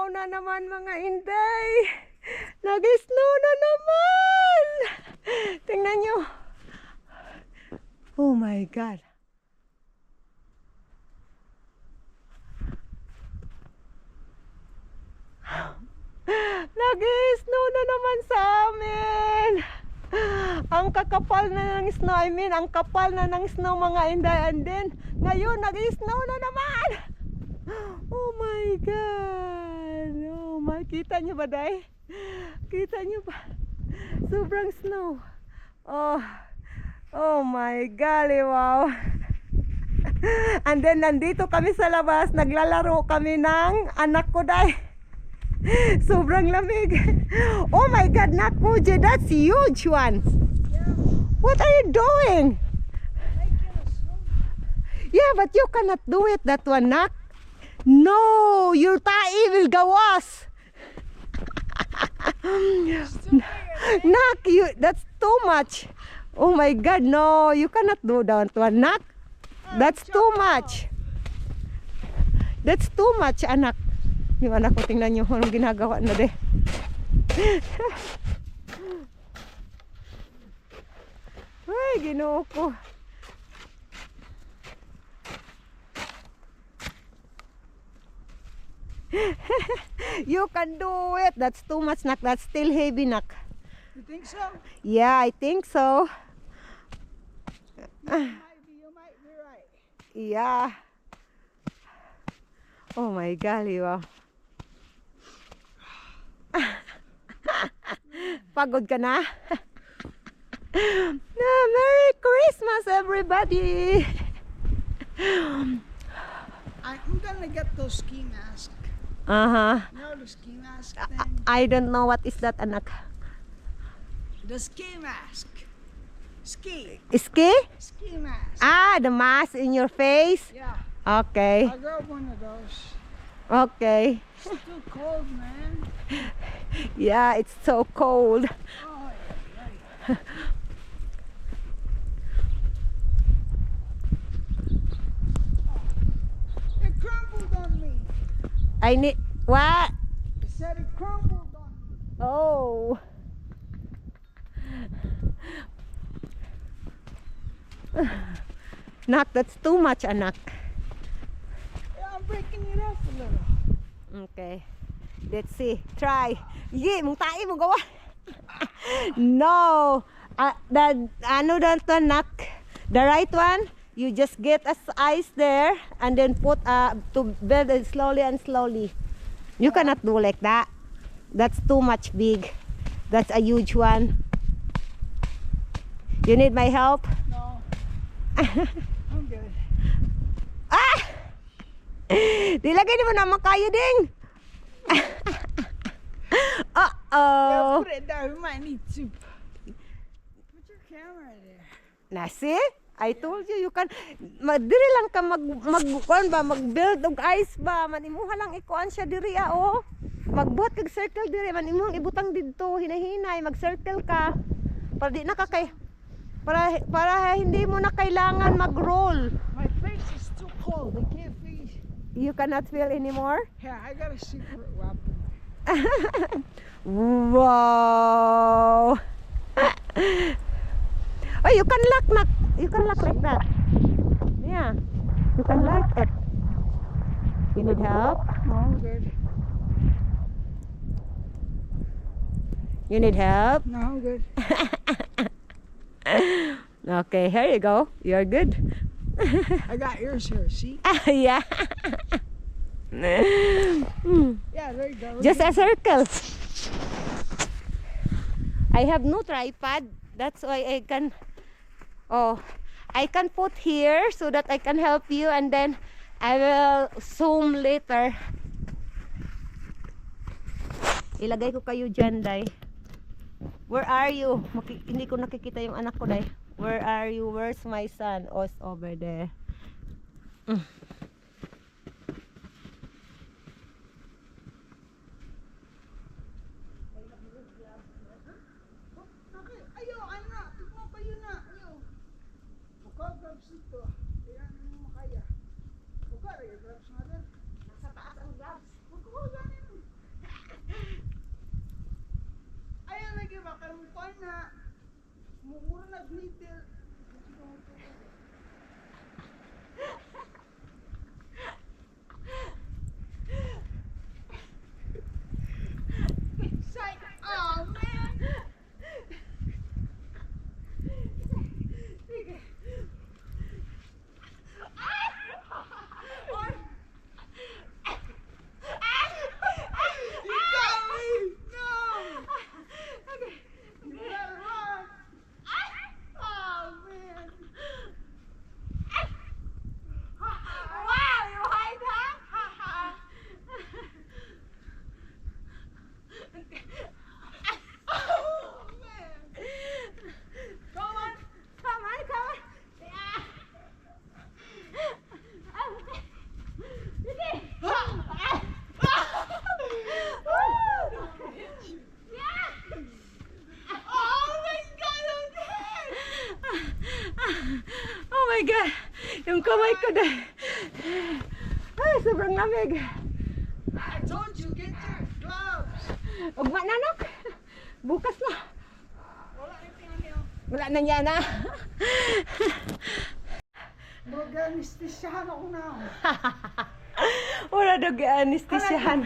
Nag-snow na naman mga Inday. Nag-snow na naman. Tingnan nyo. Oh my God. Nag-snow na naman sa amin. Ang kakapal na ng snow. I mean, ang kapal na ng snow mga Inday. And then, ngayon nag-snow na naman. Oh my God. Oh my. Kita nyo ba, Day? Kita nyo ba? Sobrang snow. Oh. Oh my golly, wow. And then, nandito kami sa labas. Naglalaro kami ng anak ko, Day. Sobrang lamig. Oh my God, Nakuje, that's huge one. Yeah. What are you doing? Making a snow. Yeah, but you cannot do it, that one, Nak. No, your tae will gawas. Still bigger. Nak, that's too much. Oh my God, no, you cannot do that one, Nak. That's too much. That's too much, anak. Yung anak ko, tingnan nyo anong ginagawa na de. Ay, Ginoo ko. You can do it. That's too much, Nak. That's still heavy, Nak. You think so? Yeah, I think so. You might be right. Yeah. Oh my golly, wow. Pagod ka na? No, Merry Christmas, everybody. I'm gonna get those ski masks. Uh-huh. You know the ski mask thing? I don't know what is that, anak. The ski mask. Ski. Ski? Ski mask. Ah, the mask in your face? Yeah. Okay. I got one of those. Okay. It's too cold, man. Yeah, it's so cold. Oh, yeah. It crumbled on me. I need... What? It said it crumbled on me. Oh. Nak, that's too much, anak. Yeah, I'm breaking it off a little. Okay. Let's see. Try. Ye, mong tae mo gawa. No. Ano that one, Nak? The right one, you just get a ice there and then put to build it slowly and slowly. You cannot do like that. That's too much big. That's a huge one. You need my help? No. I'm good. Ah! Dilagay mo naman kayo ding. Yeah, Uh-oh. put it down. We might need to. Put your camera there. Nasi? I told you can diri lang ka mag-build og ice ba, manimuha lang ikuan siya diri oh. Magbuhat kag circle diri, manimuhang ibutang didto, hinahinay, mag-circle ka. Para di na ka kay para hindi mo na kailangan mag-roll. My face is too cold. I can't feel. You cannot feel anymore? Yeah, I got a secret weapon. Wow. Oh, you can lock. You can lock like that. Yeah. You can lock it. You need help? No, I'm good. You need help? No, I'm good. Okay, here you go. You're good. I got yours here. See? Yeah. Yeah, there you go. Just a circle. I have no tripod. That's why I can put here so that I can help you, and then I will zoom later. Ilagay ko kayo dyan, Day. Where are you? Hindi ko nakikita yung anak ko, Day. Where are you? Where's my son? Oh, it's over there. Okay, ayo, anak. Tignan pa yun na. Ayo. Gloves dito. Kaya mo makaya. Buka rin yung gloves natin. Nasa taas ang gloves. Magkuha ganin. makarupan na. Mumura nag-meter. Oh, man. Oh my God! Yung kamay ko dahil. Ay, sobrang lamig. I told you, get your gloves. Ugma na, nak. Bukas na. Wala anything on you. Wala na niya na. Mag-anesthesiahan ako na. Wala daw anesthesiahan.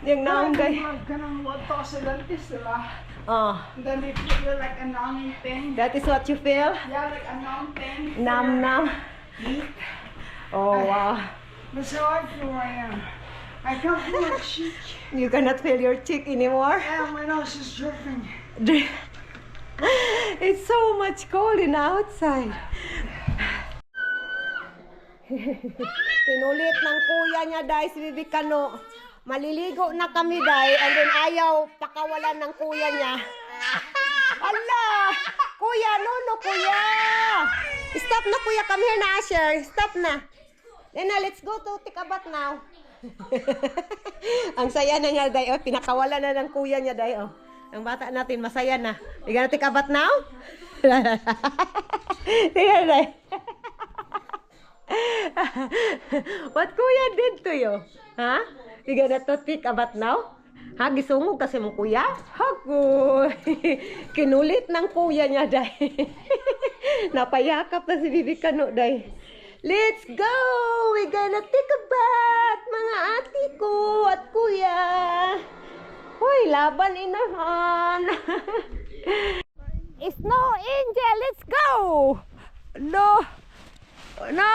Yung naunggay. Ganang wag to sa dentist, diba? Oh, And then they put you like a numbing thing. that is what you feel? Yeah, like a numb thing. Nam nam. Oh wow. That's how I feel right now. I can't feel my cheek. You cannot feel your cheek anymore. Yeah, my nose is dripping. It's so much cold in outside. Pinulit ng kuya niya dahil si Bibi Kano. Maliligo na kami dahil and then ayaw pakawalan ng kuya niya. Ala! Kuya, no, kuya! Stop na kuya, come here na Asher. Stop na. Then let's go to take a bath now. Ang saya na niya dahil, pinakawalan na ng kuya niya dahil. Ang bata natin, masaya na. You gonna take a bath now? Tingnan dahil. What kuya did to you? Ha? You gonna to take a bath now? Ha? Gisungog kasi mo kuya? Hagoy! Kinulit ng kuya niya dahil. Napayakap na si Bibi Kano dahil. Let's go! We gonna take a bath, mga ate ko at kuya. Hoy, laban inahan. Snow Angel, let's go! No! No!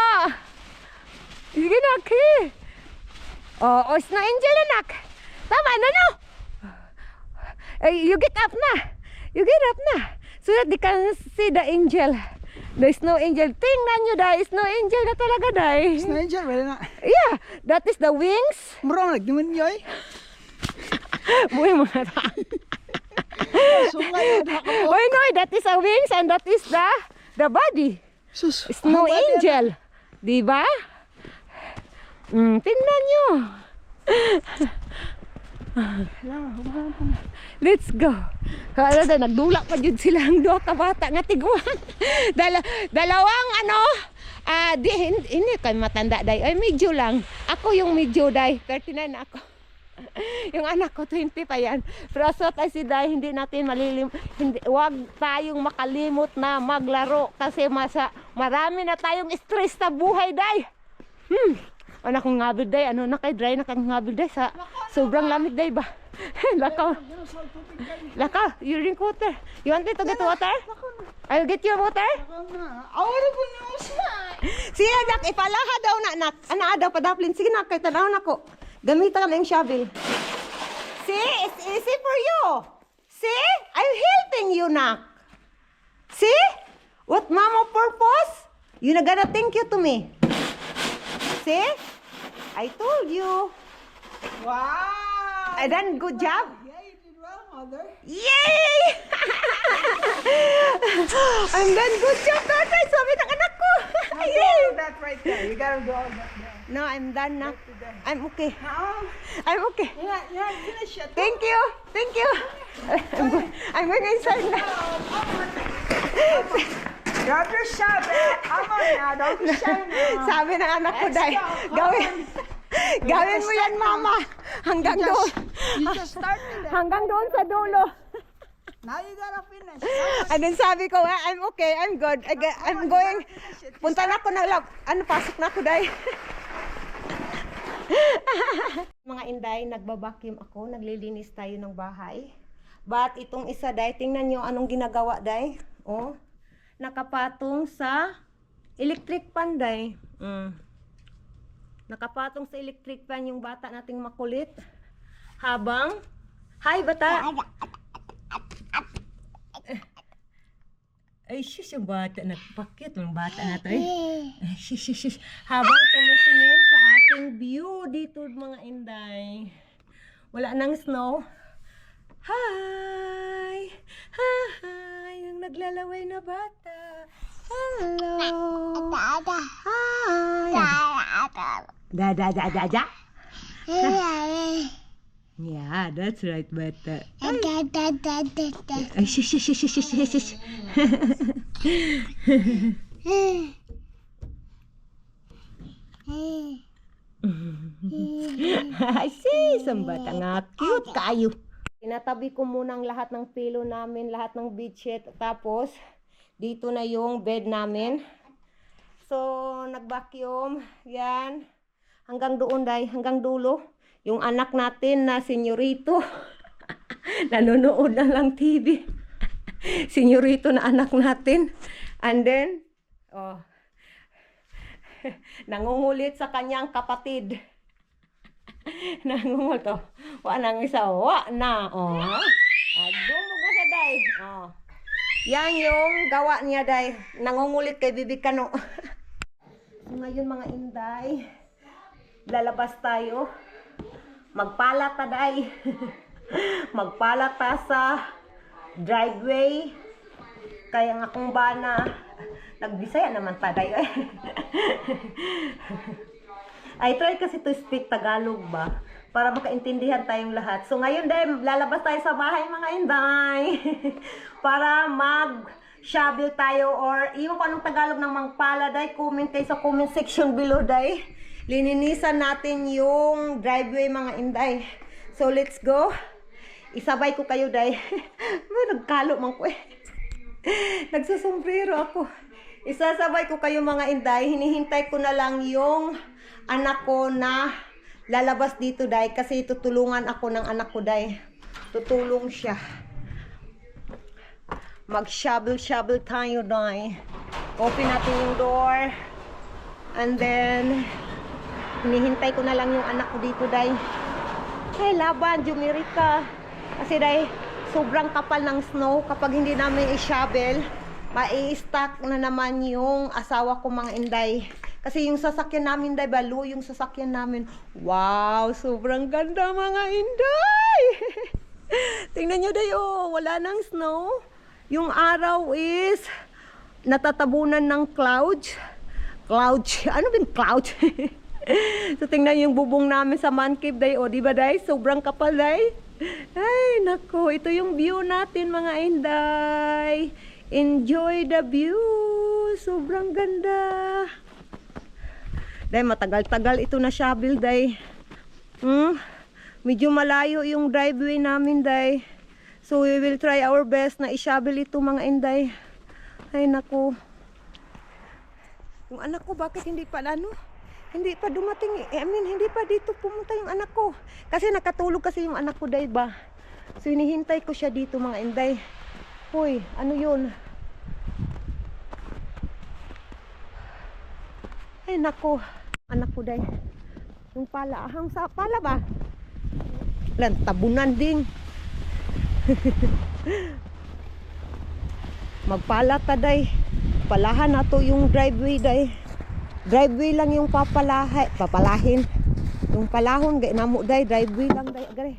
Sige na, Ki! Oh, Snow Angel, anak! Tama na, no! You get up na! You get up na! So that they can see the angel. The Snow Angel. Tingnan nyo, the Snow Angel na talaga, day. Snow Angel, wala na. Yeah, that is the wings. Murang nagdiman yoy. Buhay mo na ta. So ngayon, Why no, that is a wings and that is the body. sus. Snow Angel. Diba? Tingnan nyo. Let's go. Kaya na, nagdulak pa dyan sila ang doha ka bata nga tiguan. Dalawang ano, hindi kayo matanda day. Ay, medyo lang. Ako yung medyo day. 39 na ako. Yung anak ko, 20 pa yan. Pero so tayo si day, hindi natin wag tayong makalimot na maglaro. Kasi marami na tayong stress sa buhay day. Anak kong ngabil day, ano na kay dry na kang ngabil day sa sobrang lamig day ba? Lakaw. Lakaw, you drink water. You want me to get water? I'll get you water. Sige nak, ipalaha daw na nak. Ana daw padaplin. Sige nak, kay tanaw nako. Gamitan ka ng shovel. See, it's easy for you. See, I'm helping you nak. See, what mama purpose? You na gonna thank you to me. See? I told you. Wow! I done good job. Yeah, you did well, mother. Yay! I'm done good job, tatay. Sabi ng anak ko. Now Yay! do that right there. You gotta do all that there. No, I'm done now. I'm okay. Now, I'm okay. yeah, finish it. Thank you. Thank you. I'm going inside now. Grab your shovel. Come on now, don't be shy now. Sabi ng anak ko, Let's Day, go. gawin mo yan, mama. Hanggang doon. You just started it. Hanggang doon sa dulo. Now you gotta finish. And then sabi ko, I'm okay, I'm good. I'm going, punta na ako na lang. Ano, pasok na ako, day. Mga inday, nagbabacuum ako, naglilinis tayo ng bahay. But itong isa, day, tingnan nyo anong ginagawa, day. Oh, nakapatong sa electric pan, day. Nakapatong sa electric pan yung bata nating makulit. Habang, hi bata! Ay, shush, yung bata na, pakit yung bata na to eh. Ay, shush. Habang tumitingin sa ating view dito mga inday. Wala nang snow. Hi! Hi! Yung naglalaway na bata. Hello! Hi! Da. Yeah, that's right, bata. Ay, shush. Ay, sis, ang bata nga, cute kayo. Tinatabi ko muna ang lahat ng pillow namin, lahat ng bedsheet. Tapos, dito na yung bed namin. So, nag-vacuum. Yan. Hanggang doon, day. Hanggang dulo. Yung anak natin na senyorito. Nanonood na lang TV. Senyorito na anak natin. And then, oh, nangungulit sa kanyang kapatid. Nangungulit, oh. Wa nang isa, wa na, oh. Dumog na siya, day. Oh. Yan yung gawa niya, day. Nangungulit kay Bibi Kano. Ngayon, mga inday, lalabas tayo. Magpalata, day. Magpalata sa driveway. Kaya nga kung bana, nagbisaya naman pa, day. I try kasi to speak Tagalog ba, para makaintindihan tayong lahat. So ngayon, day, lalabas tayo sa bahay, mga inday. Para mag-shovel tayo, or iwan ko anong Tagalog ng magpala, day. Comment kayo sa comment section below, day. Lininisan natin yung driveway, mga inday. So let's go. Isabay ko kayo, day. Nagkalo man ko eh. Nagsusombrero ako. Isasabay ko kayo, mga inday. Hinihintay ko na lang yung anak ko na lalabas dito, day. Kasi tutulungan ako ng anak ko, day. Tutulong siya. Mag-shovel tayo, day. Open natin yung door. And then, hinihintay ko na lang yung anak ko dito, day. Hey, laban, Jumirika. Kasi, day, sobrang kapal ng snow. Kapag hindi namin i-shovel, mai-stack na naman yung asawa ko, mga inday. Kasi yung sasakyan namin, day, balo yung sasakyan namin. Wow, sobrang ganda, mga inday. Tingnan nyo, day, oh, wala nang snow. Yung araw is natatabunan ng clouds. Ano ba yung clouds? So, tingnan yung bubong namin sa man cave, day, oh, di ba, day? Sobrang kapal, day. Ay, nako, ito yung view natin, mga inday. Enjoy the view. Sobrang ganda. Day, matagal-tagal ito na shovel, day. Medyo malayo yung driveway namin, day. So we will try our best na i-shovel ito, mga inday. Ay, nako. Yung anak ko, bakit hindi pa hindi pa dumating. Hindi pa dito pumunta yung anak ko. Kasi nakatulog kasi yung anak ko, day, ba? So hinihintay ko siya dito, mga inday. Hoy, ano yun? Ay, nako. Anak ko, day. Yung pala. Sa pala ba? Tabunan din. Magpalata, day. Palahan na to yung driveway, day. Driveway lang yung papalahin. Yung palahon, gay namo, day. Driveway lang, day. Agare.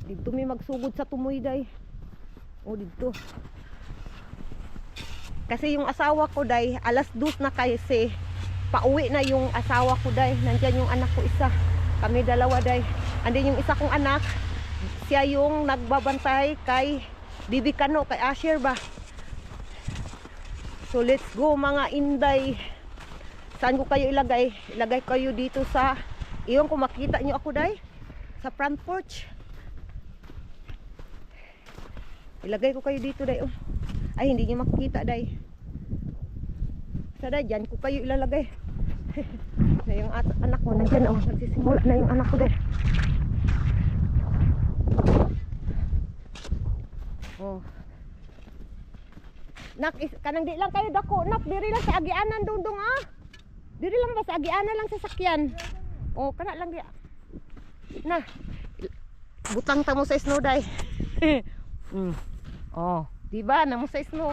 Dito may magsugod sa tumoy, day. O, dito. Kasi yung asawa ko, day, 2:00 na kasi. Pauwi na yung asawa ko, day. Nandyan yung anak ko isa. Kami dalawa, day. Andin yung isa kong anak. Siya yung nagbabantay kay Bibi Kano, kay Asher ba. So let's go, mga inday. Saan ko kayo ilagay? Ilagay kayo dito sa, iyon kung makita nyo ako, day, sa front porch. Ilagay ko kayo dito, day. Oh. Ay, hindi niyo makikita, day. Sa day, dyan ko kayo ilalagay. Na yung anak ko, nandyan, oh. Nagsisimula na yung anak ko, day. Oh. Nak, kanang di lang kayo dako. Nak, diri lang sa agianan, dudong, ah. Diri lang ba sa agianan lang sa sakyan. Oh, kana lang di. Na. Butang ta mo sa snow, day. Oh, di ba na mo sa snow?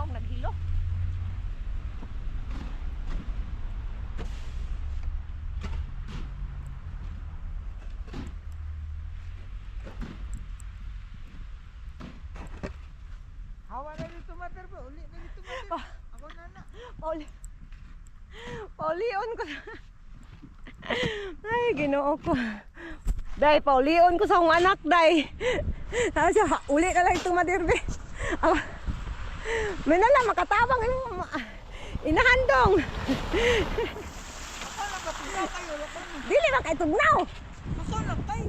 Naghilo. Hawa na dito mater ba? Uli na dito mater. Ako na na. Paulion ko. Ay, Ginoo ko. Day, paulion ko sa akong anak, day. Uli na lang itong madirbe. May nalang makatabang yung inahandong. Ako lang kapila kayo. Dili ba kay tugnaw? Ako lang kayo.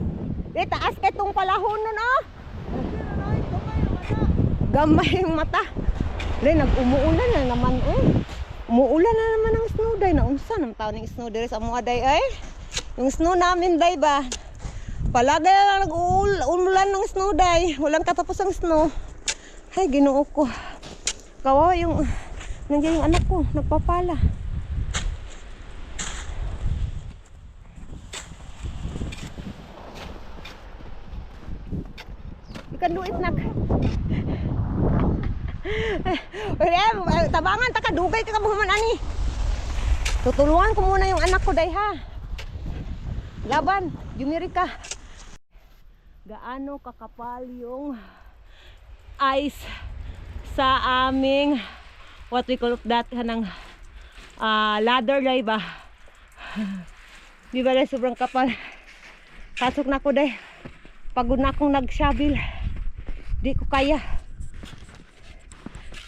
Di taas kay tong palahon nun, oh. Gamay yung mata. Gamay yung mata. Day, nag-umuulan na naman, eh. Umuulan na naman ang snow, day. Naunsa ng taon ng snow diri sa mga, day, ay. Yung snow namin, day, ba? Palagi na nag-uulan ng snow, day. Walang katapos ang snow. Ay, Ginoo ko. Kawawa yung nandiyan yung anak ko, nagpapala. You can do it, nak. Tabangan ta ka, dugay ka kabuhaman ani. Tutulungan ko muna yung anak ko, day, ha. Laban, Jumiri ka. Gaano kakapal yung ice sa aming what we call that kanang ladder, day ba? Di ba, day, sobrang kapal. Pasok na ko, day. Pagod na akong nag-shovel. Di ko kaya.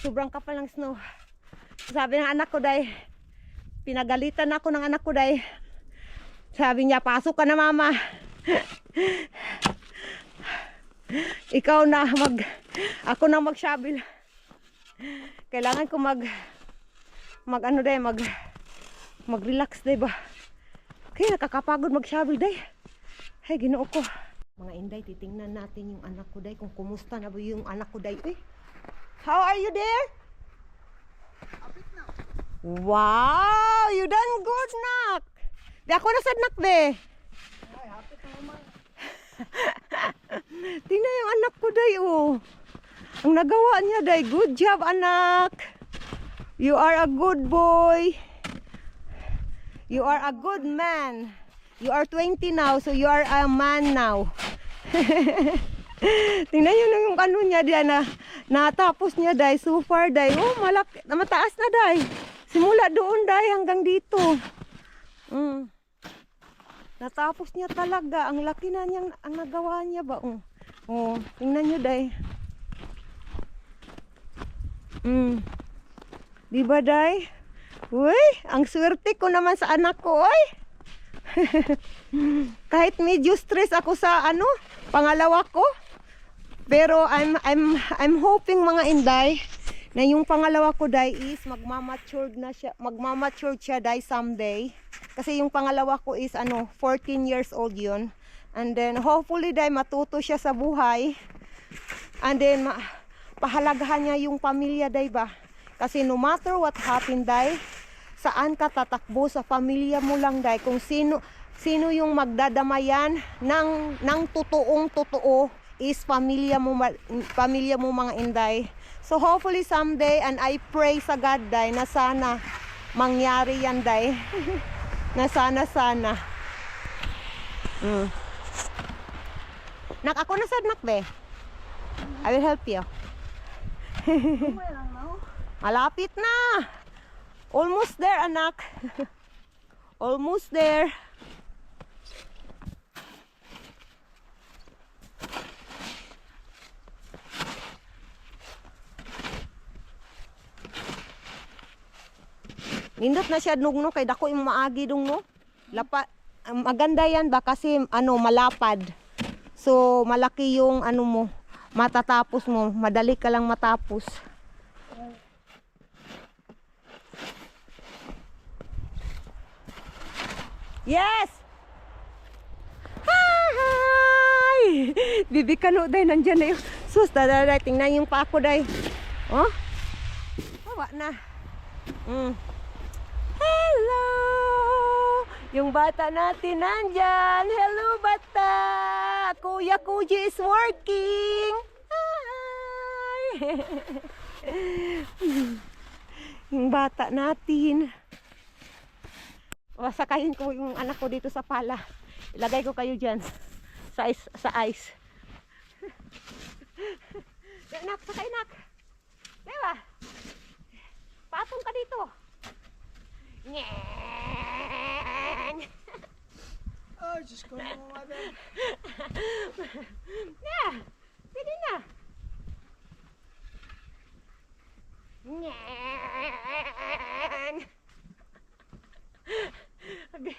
Sobrang kapal ng snow. Sabi ng anak ko, day, pinagalitan ako ng anak ko, day. Sabi niya, pasok ka na, mama. Ikaw na ako na mag-shovel. Kailangan ko mag-relax, day ba? Kaya nakakapagod mag-shovel, day. Ay, Ginoo ko. Mga Inday, titingnan natin yung anak ko, day, kung kumusta na ba yung anak ko, day. Eh, how are you there? Apit na. Wow, you done good, nak. Di ako nasad, nak, be. Ay, hapit na naman. Tingnan yung anak ko, day, oh. Ang nagawa niya, day. Good job, anak. You are a good boy. You are a good man. You are 20 now, so you are a man now. Tingnan nyo yung ano niya, day, na natapos niya, day. So far, day. Oh, malaki. Mataas na, day. Simula doon, day, hanggang dito. Natapos niya talaga. Ang laki na niyang ang nagawa niya ba? Oh, tingnan niyo, day. Di ba, day? Uy, ang swerte ko naman sa anak ko, oy. Kahit medyo stress ako sa pangalawa ko. Pero I'm hoping, mga Inday, na yung pangalawa ko, day, is magmamature siya, day, someday. Kasi yung pangalawa ko is 14 years old yun. And then hopefully, day, matuto siya sa buhay. And then pahalagahan niya yung pamilya, day, ba? Kasi no matter what happened, day, saan ka tatakbo sa pamilya mo lang, day. Kung sino yung magdadamayan ng totoong-totoo is pamilya mo, mga Inday. So hopefully someday, and I pray sa God, day, na sana mangyari yan, day. Na sana. Nak, ako na sad, nak, be. I will help you. May lang na. Malapit na. Almost there, anak. Almost there. Nindot na siya dungno kay dako yung maagi dungno. Maganda yan ba kasi ano malapad. So malaki yung ano mo, matatapos mo, madali ka lang matapos. Yes! Hi! Bibi kano day nandiyan na yung sus, dadaday, tingnan yung pako day. Oh? Awa na. Hello! Yung bata natin nandyan. Hello, bata! Kuya Kuji is working. Hi! Yung bata natin. Sakayin ko yung anak ko dito sa pala. Ilagay ko kayo dyan. Sa ice. Nak, sakay nak. Diba? Patong ka dito. Nyeng! Oh, Diyos ko mo, mother. Yeah, pwede na. Nyeng! Okay.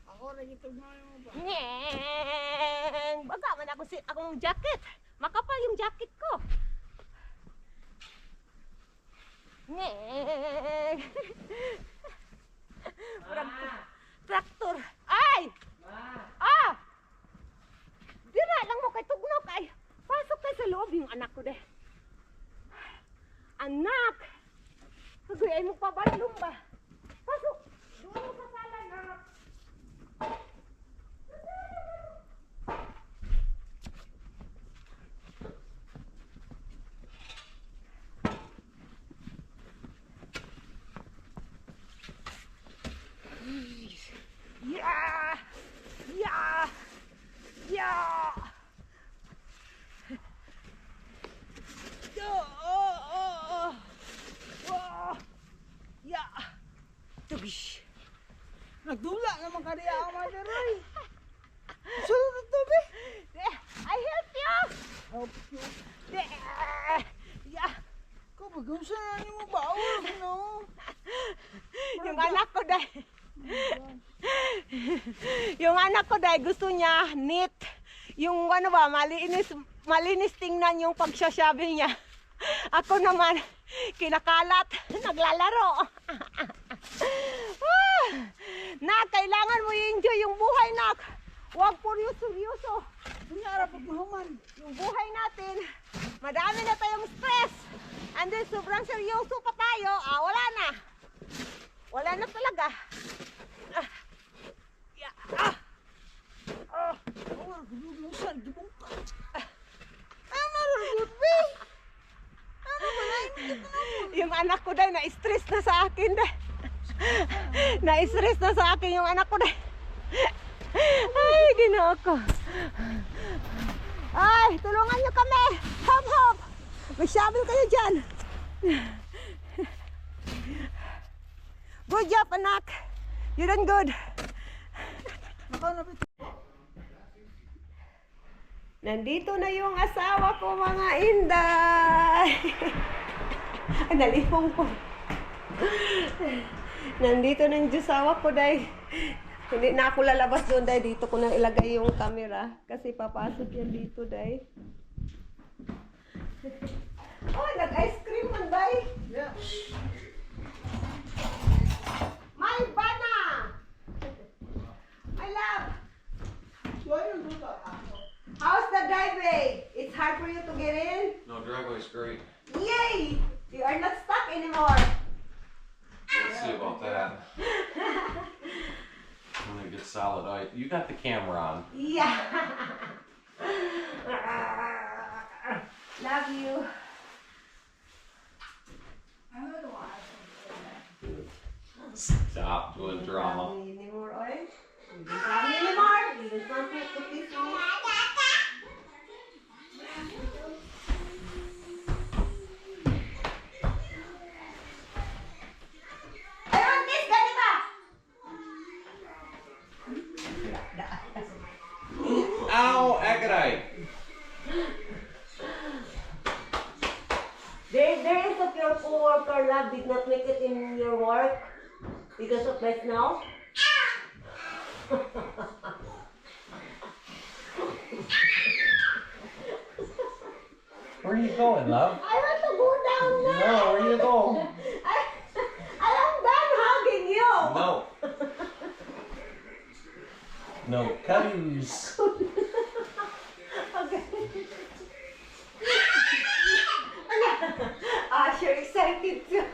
Ako rin itong mga mo ba? Nyeng! Baga man akong jacket. Makapal yung jacket ko. Nyeng! Traktor. Ay! Ah! Dira lang mo kay tugnaw kay. Pasok kay sa loob yung anak ko de. Anak! Sabi ay mo pabalong ba? Pasok! Doon mo sa sala na. Yeah! Yeah! Yeah! Yeah! Tugish! Nagdula naman kaniya ang mother, ay. Sulod ito, be. I help you! Help you. Yeah! Kapag saan mo ba? No? Yung anak ko dahil yung anak ko dahil gusto niya neat. Yung ano ba, malinis tingnan yung pagsasyabi niya. Ako naman, kinakalat, naglalaro. Nak, kailangan mo i-enjoy yung buhay, nak. Huwag seryoso. Kunyara pagmahuman. Yung buhay natin, madami na tayong stress. And then, sobrang seryoso pa tayo, wala na. Wala na talaga. Oh, gulusan, gibong ka. Ano rin, be? Ano ba na Yung anak ko dahil, na-stress na sa akin dahil. Na-stress na sa akin yung anak ko dahil. Ay, ginoo ko. Ay, tulungan nyo kami. Hop, hop. May shovel kayo dyan. Good job, anak. You done good. Nandito na yung asawa ko, mga inday. Nalipong ko. Nandito na yung asawa ko, day. Hindi na ako lalabas doon, day. Dito ko na ilagay yung camera. Kasi papasok yan dito, day. Oh, nag-ice cream man, day. Yeah. My bana! My love! How's the driveway? It's hard for you to get in? No, driveway's great. Yay! You are not stuck anymore. We'll see about that. When it gets solid ice. You got the camera on. Yeah. Love you. Stop doing drama. Any more oil? You don't have any more? You just want to put this on? There is of your co-worker lab did not make it in your work because of my snow. Where are you going, love? I want to go down now. No, where you go? I am done hugging you. No. No, cubbies. Okay. Ah, you're excited too.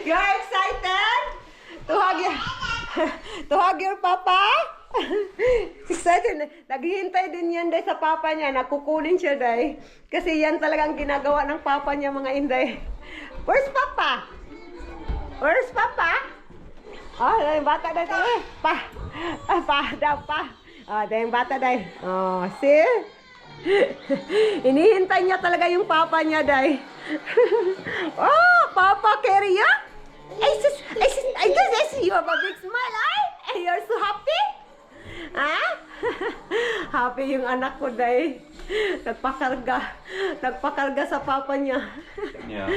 You're excited to hug your to hug your papa? Excited. Naghihintay din yan day sa papa niya. Nakukunin siya day. Kasi yan talagang ginagawa ng papa niya mga inday. Where's papa? Where's papa? Oh, yung bata day. Pa. Pa daw pa. Oh, day yung bata day. Oh, see? Inihintay niya talaga yung papa niya, day. Oh, Papa Keria? I guess I see you have a big smile, ay? You're so happy? Ha? Happy yung anak ko, day. Nagpakarga sa papa niya. Yeah.